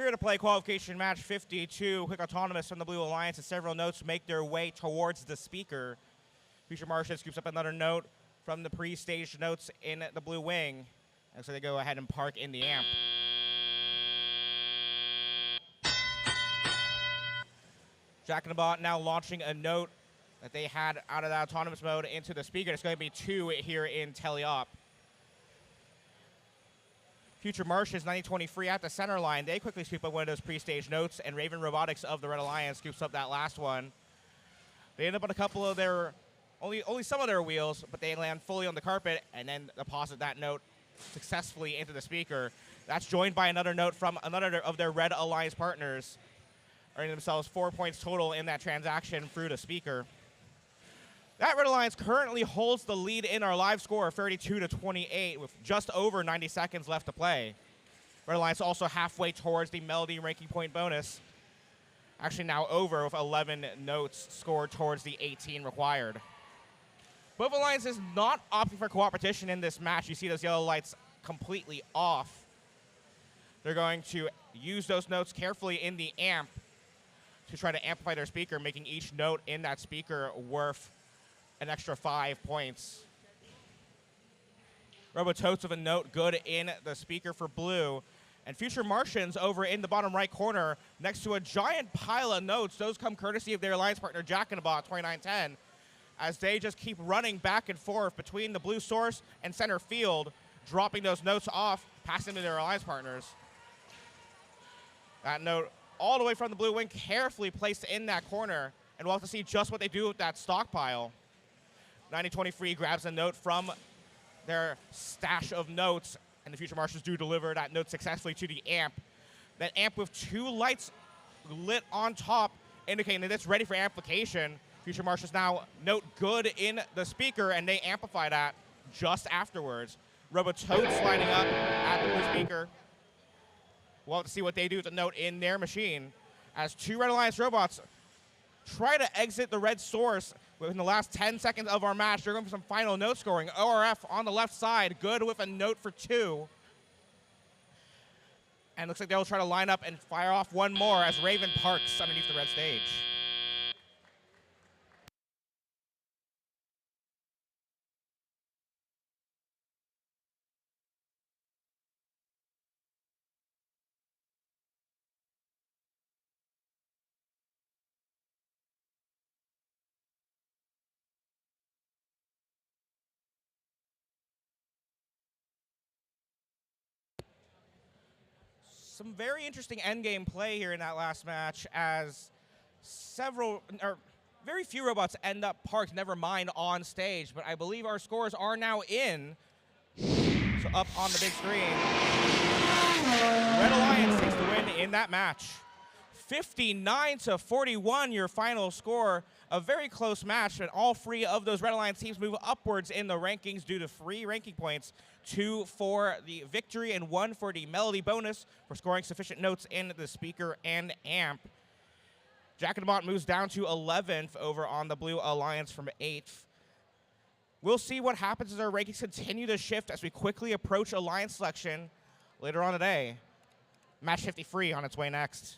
Here to play qualification match 52, Quick Autonomous from the Blue Alliance, and several notes make their way towards the speaker. Future Martian scoops up another note from the pre-staged notes in the blue wing. And so they go ahead and park in the amp. Jack in the Bot now launching a note that they had out of that autonomous mode into the speaker. It's going to be 2 here in teleop. Future Martians 9020 free at the center line. They quickly scoop up one of those pre-staged notes, and Raven Robotics of the Red Alliance scoops up that last one. They end up on a couple of their, only some of their wheels, but they land fully on the carpet and then deposit that note successfully into the speaker. That's joined by another note from another of their Red Alliance partners, earning themselves 4 points total in that transaction through the speaker. That Red Alliance currently holds the lead in our live score, 32-28, with just over 90 seconds left to play. Red Alliance also halfway towards the Melody ranking point bonus. Actually now over with 11 notes scored towards the 18 required. Both Alliances not opting for competition in this match. You see those yellow lights completely off. They're going to use those notes carefully in the amp to try to amplify their speaker, making each note in that speaker worth an extra 5 points. Robototes with a note good in the speaker for blue. And Future Martians over in the bottom right corner next to a giant pile of notes. Those come courtesy of their alliance partner Jack in the Bot 2910, as they just keep running back and forth between the blue source and center field, dropping those notes off, passing to their alliance partners. That note all the way from the blue wing, carefully placed in that corner, and we'll have to see just what they do with that stockpile. 9020 free grabs a note from their stash of notes, and the Future Martians do deliver that note successfully to the amp. That amp with 2 lights lit on top, indicating that it's ready for amplification. Future Martians now note good in the speaker, and they amplify that just afterwards. Robototes lining up at the blue speaker. We'll have to see what they do with the note in their machine, as 2 Red Alliance robots try to exit the red source within the last 10 seconds of our match. They're going for some final note scoring. ORF on the left side, good with a note for 2. And looks like they'll try to line up and fire off one more as Raven parks underneath the red stage. Some very interesting endgame play here in that last match, as very few robots end up parked, never mind on stage. But I believe our scores are now in. So up on the big screen, Red Alliance takes the win in that match. 59-41, your final score. A very close match, and all 3 of those Red Alliance teams move upwards in the rankings due to 3 ranking points, 2 for the victory and 1 for the Melody bonus for scoring sufficient notes in the speaker and amp. Jack in the Bot moves down to 11th over on the Blue Alliance from 8th. We'll see what happens as our rankings continue to shift as we quickly approach Alliance selection later on today. Match 53 on its way next.